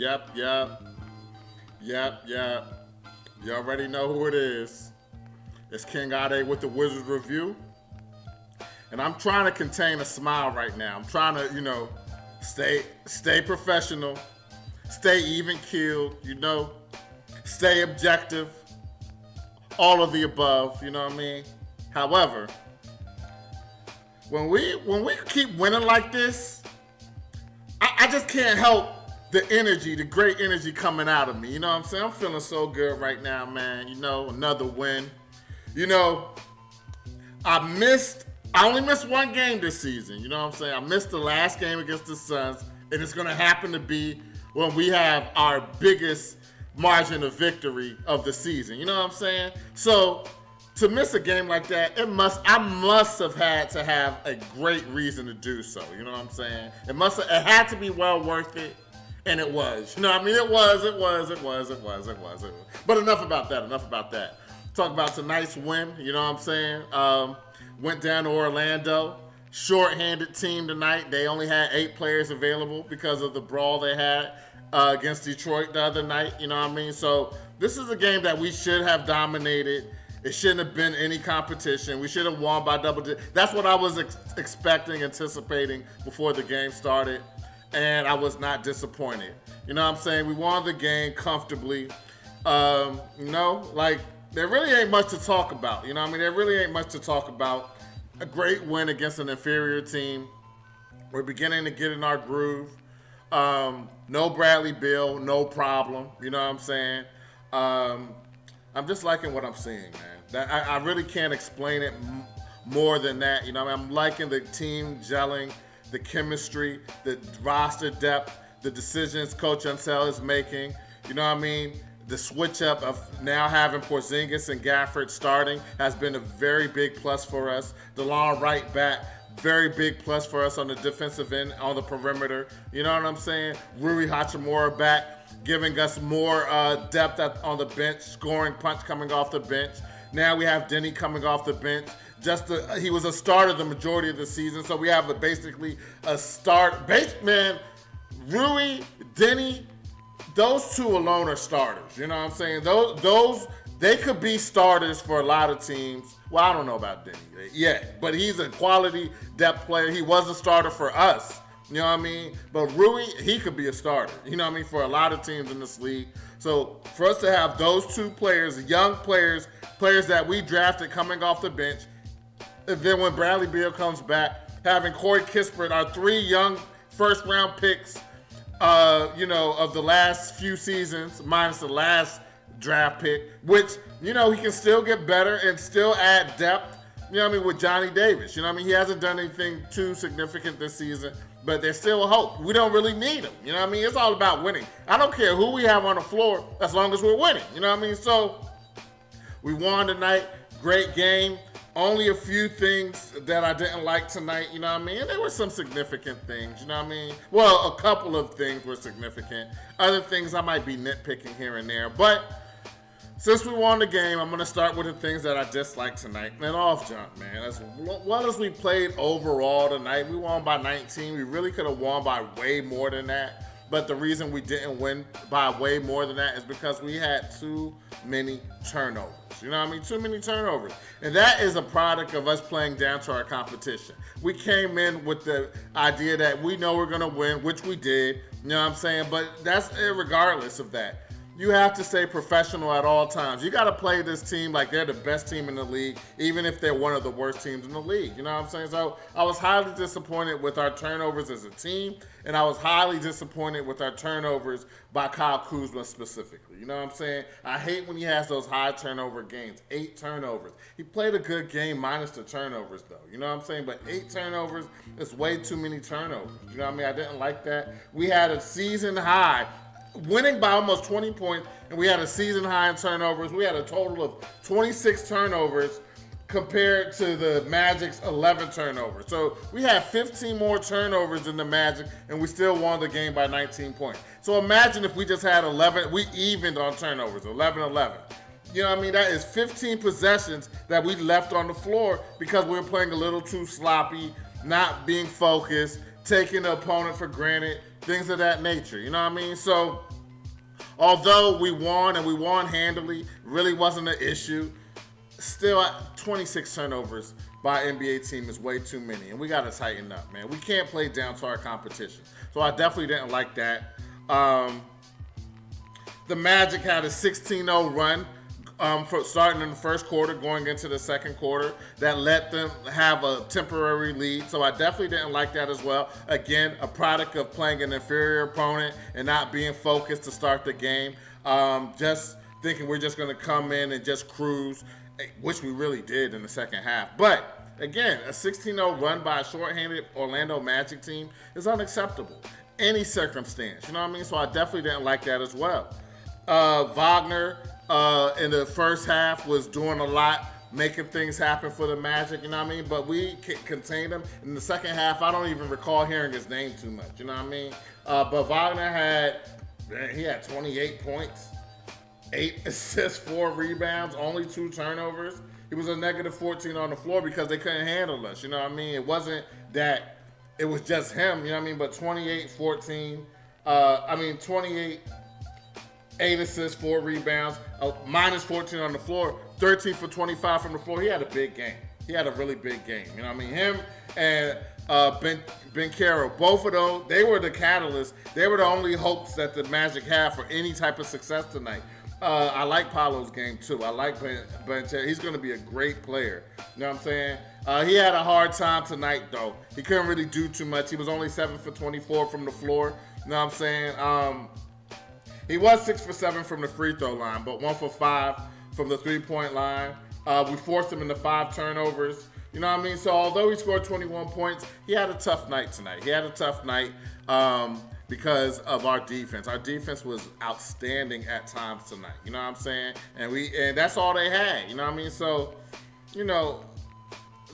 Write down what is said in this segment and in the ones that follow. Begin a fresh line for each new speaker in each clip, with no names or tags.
Yep. You already know who it is. It's King Ade with the Wizards Review. And I'm trying to contain a smile right now. I'm trying to, stay professional, stay even keeled, stay objective, all of the above, you know what I mean? However, when we keep winning like this, I just can't help the energy, the great energy coming out of me. You know what I'm saying? I'm feeling so good right now, man. Another win. I only missed one game this season. You know what I'm saying? I missed the last game against the Suns, and it's going to happen to be when we have our biggest margin of victory of the season. You know what I'm saying? So to miss a game like that, I must have had to have a great reason to do so. You know what I'm saying? It had to be well worth it, and it was. You know what I mean? It was. But enough about that. Talk about tonight's win. You know what I'm saying? Went down to Orlando. Short-handed team tonight. They only had 8 players available because of the brawl they had against Detroit the other night. You know what I mean? So this is a game that we should have dominated. It shouldn't have been any competition. We should have won by double digits. That's what I was anticipating before the game started, and I was not disappointed. You know what I'm saying? We won the game comfortably. There really ain't much to talk about. You know what I mean? There really ain't much to talk about. A great win against an inferior team. We're beginning to get in our groove. No Bradley Beal, no problem. You know what I'm saying? I'm just liking what I'm seeing, man. I really can't explain it more than that. You know, I'm liking the team gelling, the chemistry, the roster depth, the decisions Coach Unseld is making. You know what I mean? The switch up of now having Porzingis and Gafford starting has been a very big plus for us. DeLon right back, very big plus for us on the defensive end, on the perimeter. You know what I'm saying? Rui Hachimura back, giving us more depth on the bench, scoring punch coming off the bench. Now we have Denny coming off the bench. He was a starter the majority of the season, so we have basically a start. Man, Rui, Denny, those two alone are starters. You know what I'm saying? Those they could be starters for a lot of teams. Well, I don't know about Denny yet, but he's a quality depth player. He was a starter for us. You know what I mean? But Rui, he could be a starter. You know what I mean? For a lot of teams in this league. So for us to have those two players, young players that we drafted coming off the bench, and then when Bradley Beal comes back, having Corey Kispert, our 3 young first-round picks, of the last few seasons, minus the last draft pick, which, he can still get better and still add depth, with Johnny Davis. You know what I mean? He hasn't done anything too significant this season, but there's still a hope. We don't really need him. You know what I mean? It's all about winning. I don't care who we have on the floor as long as we're winning. You know what I mean? So we won tonight. Great game. Only a few things that I didn't like tonight, you know what I mean? And there were some significant things, you know what I mean? Well, a couple of things were significant. Other things I might be nitpicking here and there. But since we won the game, I'm going to start with the things that I disliked tonight. And off jump, man. As well as we played overall tonight, we won by 19. We really could have won by way more than that. But the reason we didn't win by way more than that is because we had too many turnovers. You know what I mean? Too many turnovers. And that is a product of us playing down to our competition. We came in with the idea that we know we're going to win, which we did. You know what I'm saying? But that's regardless of that. You have to stay professional at all times. You got to play this team like they're the best team in the league, even if they're one of the worst teams in the league. You know what I'm saying? So I was highly disappointed with our turnovers as a team, and I was highly disappointed with our turnovers by Kyle Kuzma specifically. You know what I'm saying? I hate when he has those high turnover games. 8 turnovers. He played a good game minus the turnovers, though. You know what I'm saying? But 8 turnovers is way too many turnovers. You know what I mean? I didn't like that. We had a season high, winning by almost 20 points, and we had a season high in turnovers. We had a total of 26 turnovers compared to the Magic's 11 turnovers. So we had 15 more turnovers than the Magic, and we still won the game by 19 points. So imagine if we just had 11, we evened on turnovers, 11-11. You know what I mean? That is 15 possessions that we left on the floor because we were playing a little too sloppy, not being focused, taking the opponent for granted, things of that nature. You know what I mean? So, although we won and we won handily, really wasn't an issue. Still, 26 turnovers by an NBA team is way too many, and we got to tighten up, man. We can't play down to our competition. So I definitely didn't like that. The Magic had a 16-0 run for starting in the first quarter, going into the second quarter. That let them have a temporary lead. So I definitely didn't like that as well. Again, a product of playing an inferior opponent and not being focused to start the game. Just thinking we're just going to come in and just cruise, which we really did in the second half. But again, a 16-0 run by a shorthanded Orlando Magic team is unacceptable. Any circumstance, you know what I mean? So I definitely didn't like that as well. Wagner in the first half was doing a lot, making things happen for the Magic, you know what I mean? But we contained him. In the second half, I don't even recall hearing his name too much, you know what I mean? But Wagner had 28 points, 8 assists, 4 rebounds, only 2 turnovers. He was a negative 14 on the floor because they couldn't handle us, you know what I mean? It wasn't that it was just him, you know what I mean? But 28, 8 assists, 4 rebounds, minus 14 on the floor, 13 for 25 from the floor. He had a big game. He had a really big game. You know what I mean? Him and Ben Caro, both of those, they were the catalysts. They were the only hopes that the Magic had for any type of success tonight. I like Paolo's game too. I like Ben Caro. He's going to be a great player. You know what I'm saying? He had a hard time tonight, though. He couldn't really do too much. He was only 7 for 24 from the floor. You know what I'm saying? He was 6 for 7 from the free throw line, but 1 for 5 from the three-point line. We forced him into 5 turnovers. You know what I mean? So although he scored 21 points, he had a tough night tonight. He had a tough night because of our defense. Our defense was outstanding at times tonight. You know what I'm saying? And that's all they had. You know what I mean? So, you know,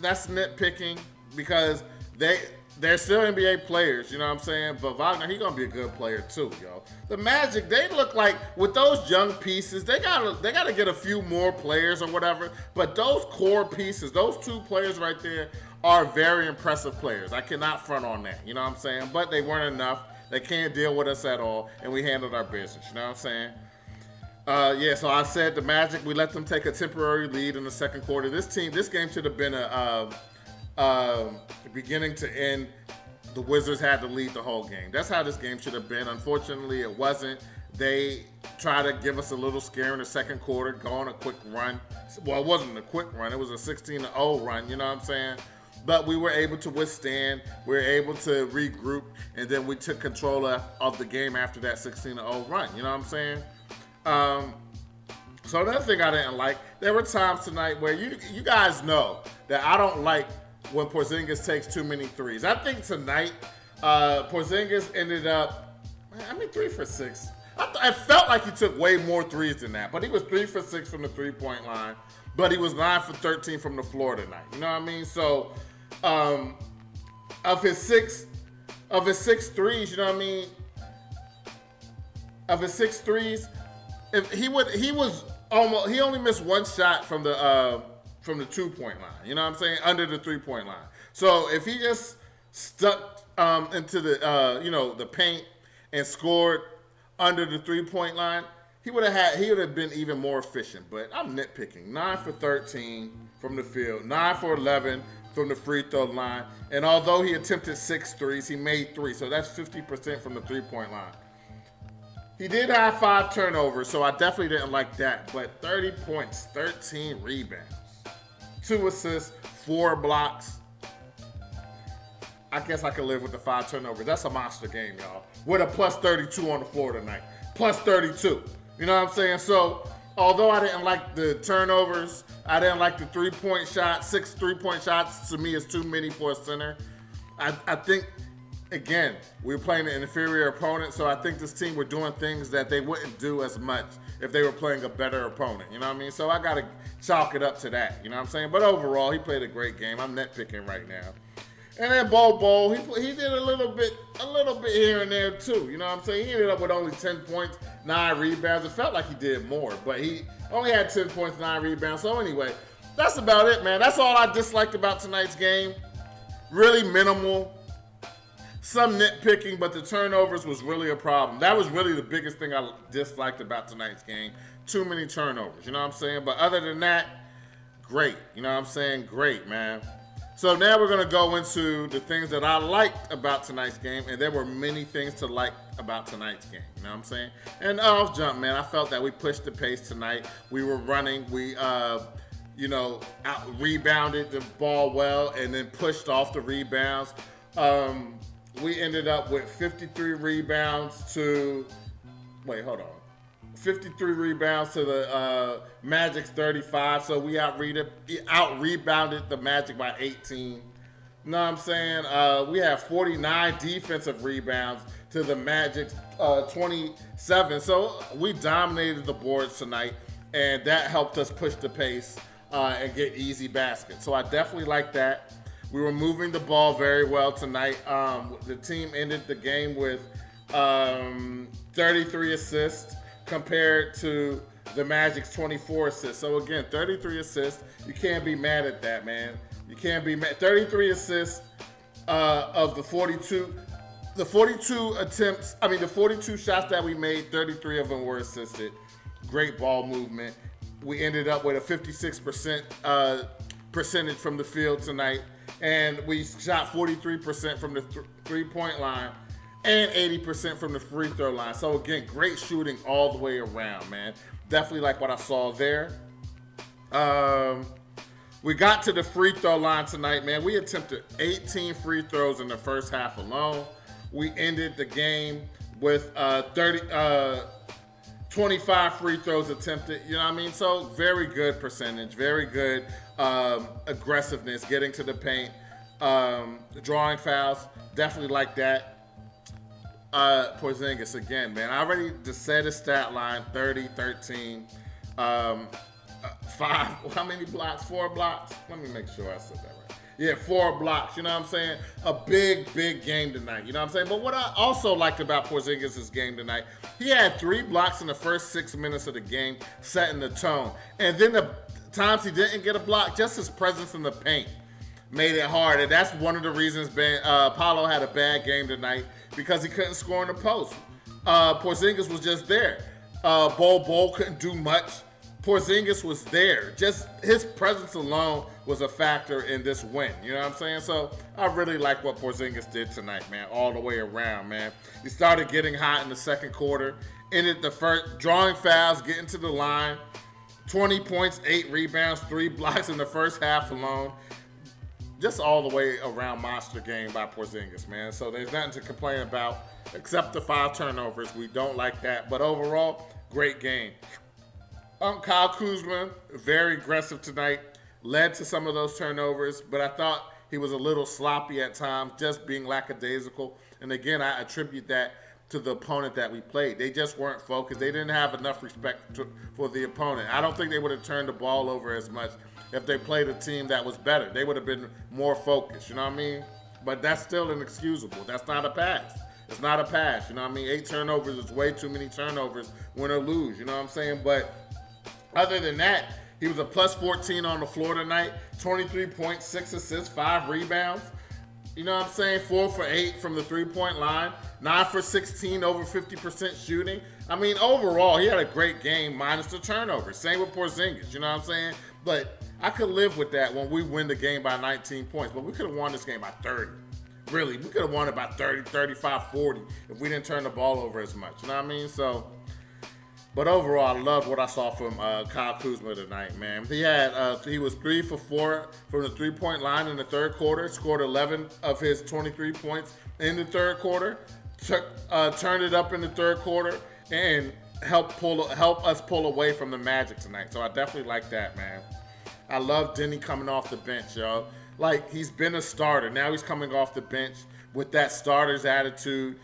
that's nitpicking because they're still NBA players, you know what I'm saying? But Wagner, he's going to be a good player too, yo. The Magic, they look like, with those young pieces, they gotta get a few more players or whatever. But those core pieces, those 2 players right there are very impressive players. I cannot front on that, you know what I'm saying? But they weren't enough. They can't deal with us at all, and we handled our business, you know what I'm saying? So I said the Magic, we let them take a temporary lead in the second quarter. This game should have been beginning to end, the Wizards had to lead the whole game. That's how this game should have been. Unfortunately, it wasn't. They tried to give us a little scare in the second quarter, go on a quick run. Well, it wasn't a quick run. It was a 16-0 run, you know what I'm saying? But we were able to withstand. We were able to regroup, and then we took control of the game after that 16-0 run, you know what I'm saying? So another thing I didn't like, there were times tonight where you guys know that I don't like when Porzingis takes too many threes. I think tonight, Porzingis ended up, 3 for 6. I felt like he took way more threes than that, but he was 3 for 6 from the three-point line, but he was 9 for 13 from the floor tonight. You know what I mean? So, of his six threes, you know what I mean? Of his 6 threes, he only missed 1 shot from the 2-point line, you know what I'm saying, under the 3-point line. So if he just stuck into the paint and scored under the 3-point line, he would have been even more efficient. But I'm nitpicking. 9 for 13 from the field, 9 for 11 from the free throw line, and although he attempted 6 threes, he made 3, so that's 50% from the 3-point line. He did have 5 turnovers, so I definitely didn't like that. But 30 points, 13 rebounds, 2 assists, 4 blocks. I guess I could live with the 5 turnovers. That's a monster game, y'all. With a plus 32 on the floor tonight. Plus 32. You know what I'm saying? So, although I didn't like the turnovers, I didn't like the 3-point shots. 6 3-point shots to me is too many for a center. I think, again, we were playing an inferior opponent, so I think this team were doing things that they wouldn't do as much if they were playing a better opponent. You know what I mean? So I got to chalk it up to that. You know what I'm saying? But overall, he played a great game. I'm nitpicking right now. And then Bol, he did a little bit here and there too. You know what I'm saying? He ended up with only 10 points, 9 rebounds. It felt like he did more, but he only had 10 points, 9 rebounds. So anyway, that's about it, man. That's all I disliked about tonight's game. Really minimal. some nitpicking, but the turnovers was really a problem. That was really the biggest thing I disliked about tonight's game. Too many turnovers, you know what I'm saying? But other than that, great. You know what I'm saying? Great, man. So now we're going to go into the things that I liked about tonight's game, and there were many things to like about tonight's game. You know what I'm saying? And off jump, man, I felt that we pushed the pace tonight. We were running. We, rebounded the ball well and then pushed off the rebounds. We ended up with 53 rebounds to, 53 rebounds to the Magic's 35. So we out-rebounded the Magic by 18. You know what I'm saying? We have 49 defensive rebounds to the Magic's 27. So we dominated the boards tonight, and that helped us push the pace and get easy baskets. So I definitely like that. We were moving the ball very well tonight. The team ended the game with 33 assists compared to the Magic's 24 assists. So again, 33 assists. You can't be mad at that, man. You can't be mad. 33 assists of the 42. The 42 shots that we made, 33 of them were assisted. Great ball movement. We ended up with a 56% percentage from the field tonight. And we shot 43% from the three-point line and 80% from the free throw line. So again, great shooting all the way around, man. Definitely like what I saw there. We got to the free throw line tonight, man. We attempted 18 free throws in the first half alone. We ended the game with 25 free throws attempted. You know what I mean? So very good percentage, very good aggressiveness, getting to the paint, drawing fouls. Definitely like that. Porzingis again, man. I already just said his stat line: 30, 13, 5. How many blocks? 4 blocks. Let me make sure I said that right. Yeah, 4 blocks. You know what I'm saying? A big, big game tonight. You know what I'm saying? But what I also liked about Porzingis' game tonight, he had 3 blocks in the first 6 minutes of the game, setting the tone. And then the times he didn't get a block, just his presence in the paint made it hard. And that's one of the reasons Paolo had a bad game tonight, because he couldn't score in the post. Porzingis was just there. Bol couldn't do much. Porzingis was there. Just his presence alone was a factor in this win. You know what I'm saying? So I really like what Porzingis did tonight, man, all the way around, man. He started getting hot in the second quarter, ended the first, drawing fouls, getting to the line, 20 points, 8 rebounds, 3 blocks in the first half alone. Just all the way around monster game by Porzingis, man. So there's nothing to complain about except the 5 turnovers. We don't like that. But overall, great game. Kyle Kuzma, very aggressive tonight, led to some of those turnovers, but I thought he was a little sloppy at times, just being lackadaisical. And again, I attribute that to the opponent that we played. They just weren't focused. They didn't have enough respect for the opponent. I don't think they would have turned the ball over as much if they played a team that was better. They would have been more focused, you know what I mean? But that's still inexcusable. That's not a pass. It's not a pass, you know what I mean? 8 turnovers is way too many turnovers, win or lose, you know what I'm saying? But other than that, he was a plus 14 on the floor tonight, 23 points, 6 assists, 5 rebounds. You know what I'm saying? 4 for 8 from the three-point line, 9 for 16, over 50% shooting. I mean, overall, he had a great game minus the turnovers. Same with Porzingis, you know what I'm saying? But I could live with that when we win the game by 19 points. But we could have won this game by 30. Really, we could have won it by 30, 35, 40 if we didn't turn the ball over as much. You know what I mean? So, but overall, I loved what I saw from Kyle Kuzma tonight, man. He was 3 for 4 from the three-point line in the third quarter, scored 11 of his 23 points in the third quarter, turned it up in the third quarter, and help us pull away from the Magic tonight. So I definitely like that, man. I love Denny coming off the bench, yo. Like, he's been a starter. Now he's coming off the bench with that starter's attitude,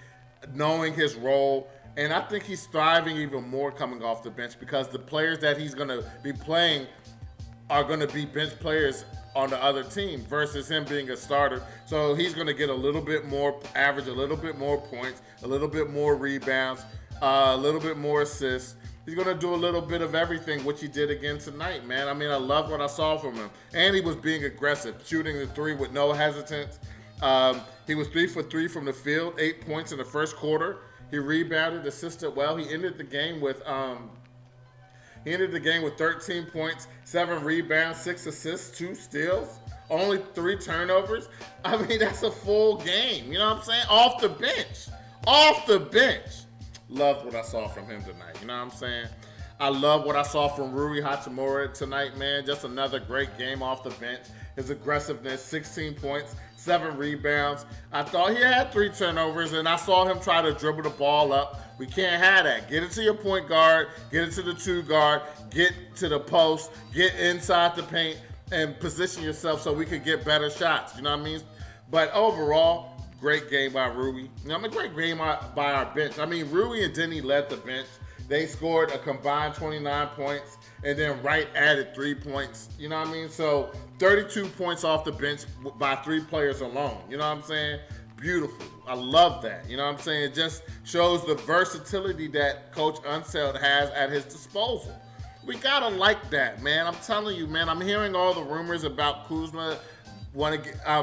knowing his role. And I think he's thriving even more coming off the bench because the players that he's going to be playing are going to be bench players on the other team versus him being a starter. So he's going to get a little bit more average, a little bit more points, a little bit more rebounds, a little bit more assists. He's going to do a little bit of everything, which he did again tonight, man. I mean, I love what I saw from him. And he was being aggressive, shooting the 3 with no hesitance. He was 3 for 3 from the field, 8 points in the first quarter. He rebounded, assisted well. He ended the game with 13 points, 7 rebounds, 6 assists, 2 steals, only 3 turnovers. I mean, that's a full game. You know what I'm saying? Off the bench. Off the bench. Loved what I saw from him tonight. You know what I'm saying? I love what I saw from Rui Hachimura tonight, man. Just another great game off the bench. His aggressiveness, 16 points, 7 rebounds. I thought he had 3 turnovers, and I saw him try to dribble the ball up. We can't have that. Get it to your point guard, get it to the 2 guard, get to the post, get inside the paint, and position yourself so we could get better shots. You know what I mean? But overall, great game by Rui. You know, great game by our bench. I mean, Rui and Denny led the bench. They scored a combined 29 points, and then Wright added 3 points. You know what I mean? So 32 points off the bench by 3 players alone. You know what I'm saying? Beautiful. I love that. You know what I'm saying? It just shows the versatility that Coach Unseld has at his disposal. We gotta like that, man. I'm telling you, man. I'm hearing all the rumors about Kuzma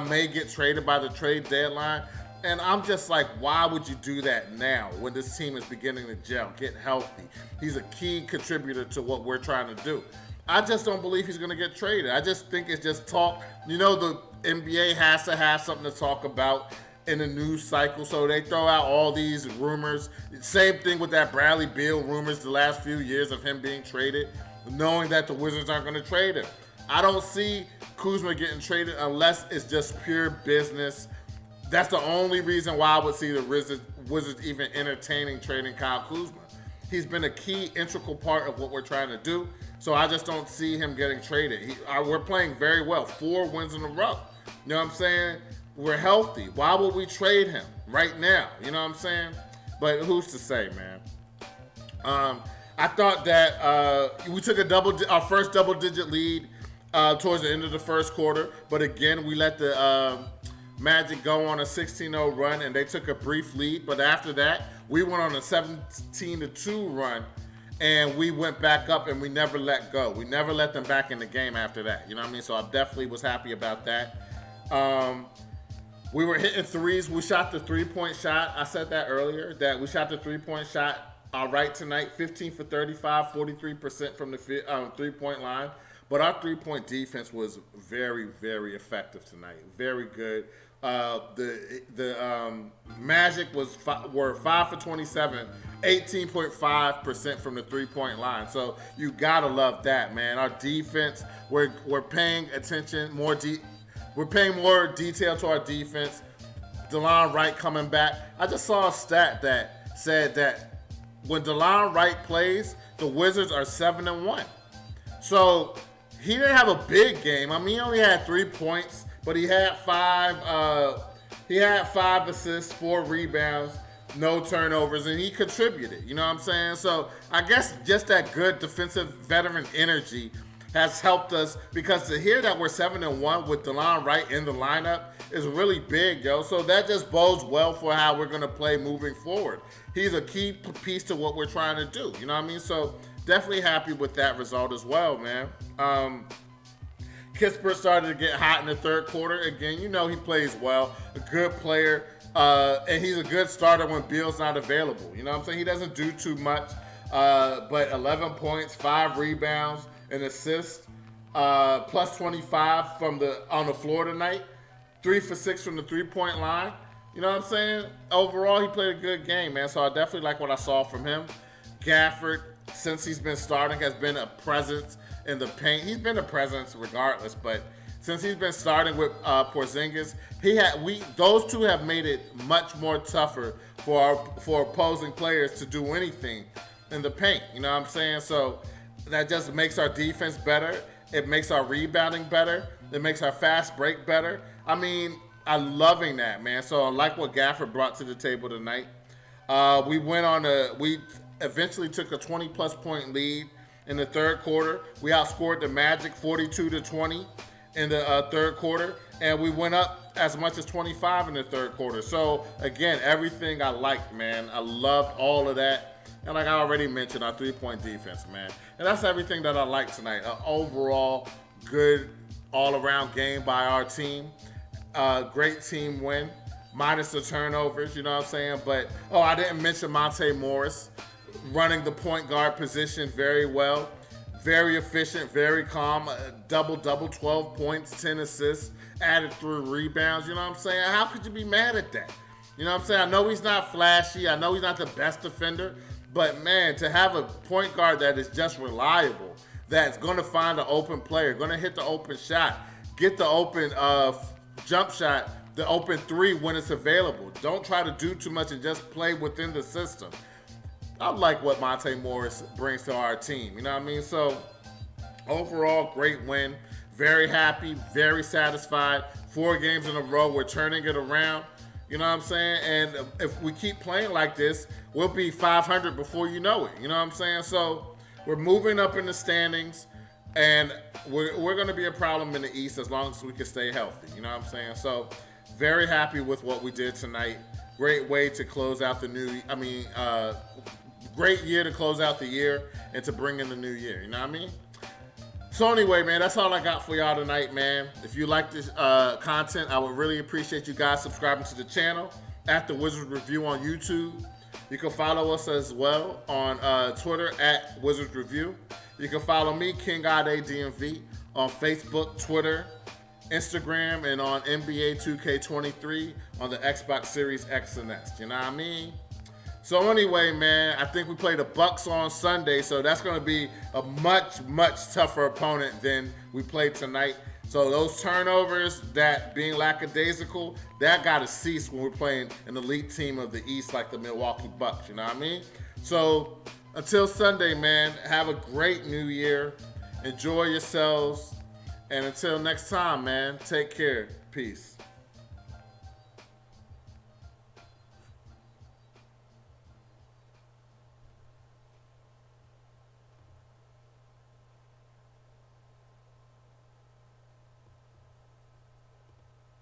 may get traded by the trade deadline. And I'm just like, why would you do that now when this team is beginning to gel, get healthy? He's a key contributor to what we're trying to do. I just don't believe he's going to get traded. I just think it's just talk. You know, the NBA has to have something to talk about in the news cycle, so they throw out all these rumors. Same thing with that Bradley Beal rumors the last few years of him being traded, knowing that the Wizards aren't going to trade him. I don't see Kuzma getting traded unless it's just pure business. That's the only reason why I would see the Wizards even entertaining trading Kyle Kuzma. He's been a key, integral part of what we're trying to do, so I just don't see him getting traded. We're playing very well, 4 wins in a row. You know what I'm saying? We're healthy. Why would we trade him right now? You know what I'm saying? But who's to say, man? I thought that we took our first double-digit lead towards the end of the first quarter, but again, we let the Magic go on a 16-0 run, and they took a brief lead. But after that, we went on a 17-2 run, and we went back up, and we never let go. We never let them back in the game after that. You know what I mean? So I definitely was happy about that. We were hitting threes. We shot the three-point shot. I said that earlier, that we shot the three-point shot all right tonight, 15 for 35, 43% from the three-point line. But our three-point defense was very, very effective tonight. Very good. The Magic were 5 for 27, 18.5% from the three-point line. So you gotta love that, man. Our defense, we're paying attention more. We're paying more detail to our defense. DeLon Wright coming back. I just saw a stat that said that when DeLon Wright plays, the Wizards are 7-1. So he didn't have a big game. I mean, he only had 3 points, but he had 5 assists, 4 rebounds, no turnovers, and he contributed. You know what I'm saying? So I guess just that good defensive veteran energy has helped us, because to hear that we're 7-1 with DeLon Wright in the lineup is really big, yo. So that just bodes well for how we're going to play moving forward. He's a key piece to what we're trying to do. You know what I mean? So definitely happy with that result as well, man. Kispert started to get hot in the third quarter. Again, you know he plays well, a good player, and he's a good starter when Beal's not available. You know what I'm saying? He doesn't do too much, but 11 points, 5 rebounds, an assist, plus 25 on the floor tonight, 3 for 6 from the three-point line. You know what I'm saying? Overall, he played a good game, man. So I definitely like what I saw from him. Gafford, since he's been starting, has been a presence in the paint. He's been a presence regardless, but since he's been starting with Porzingis, those two have made it much more tougher for opposing players to do anything in the paint. You know what I'm saying? So that just makes our defense better. It makes our rebounding better. It makes our fast break better. I mean, I'm loving that, man. So I like what Gafford brought to the table tonight. We eventually took a 20-plus point lead in the third quarter. We outscored the Magic 42-20 in the third quarter, and we went up as much as 25 in the third quarter. So again, everything I liked, man. I loved all of that. And like I already mentioned, our three-point defense, man. And that's everything that I liked tonight. An overall good all-around game by our team. Great team win, minus the turnovers, you know what I'm saying? But, oh, I didn't mention Monte Morris running the point guard position very well. Very efficient, very calm, double, 12 points, 10 assists, added 3 rebounds, you know what I'm saying? How could you be mad at that? You know what I'm saying? I know he's not flashy, I know he's not the best defender, but man, to have a point guard that is just reliable, that's going to find an open player, going to hit the open shot, get the open jump shot, the open 3 when it's available. Don't try to do too much and just play within the system. I like what Monte Morris brings to our team. You know what I mean? So, overall, great win. Very happy, very satisfied. 4 games in a row, we're turning it around. You know what I'm saying? And if we keep playing like this, we'll be 500 before you know it. You know what I'm saying? So, we're moving up in the standings, and we're going to be a problem in the East as long as we can stay healthy. You know what I'm saying? So, very happy with what we did tonight. Great way to close out the great year to close out the year and to bring in the new year. You know what I mean? So anyway, man, that's all I got for y'all tonight, man. If you like this content, I would really appreciate you guys subscribing to the channel at the Wizards Review on YouTube. You can follow us as well on Twitter at Wizards Review. You can follow me, King Ade DMV, on Facebook, Twitter, Instagram, and on NBA 2K23 on the Xbox Series X and S. You know what I mean? So anyway, man, I think we play the Bucks on Sunday, so that's going to be a much, much tougher opponent than we played tonight. So those turnovers, that being lackadaisical, that got to cease when we're playing an elite team of the East like the Milwaukee Bucks, you know what I mean? So until Sunday, man, have a great new year. Enjoy yourselves. And until next time, man, take care. Peace.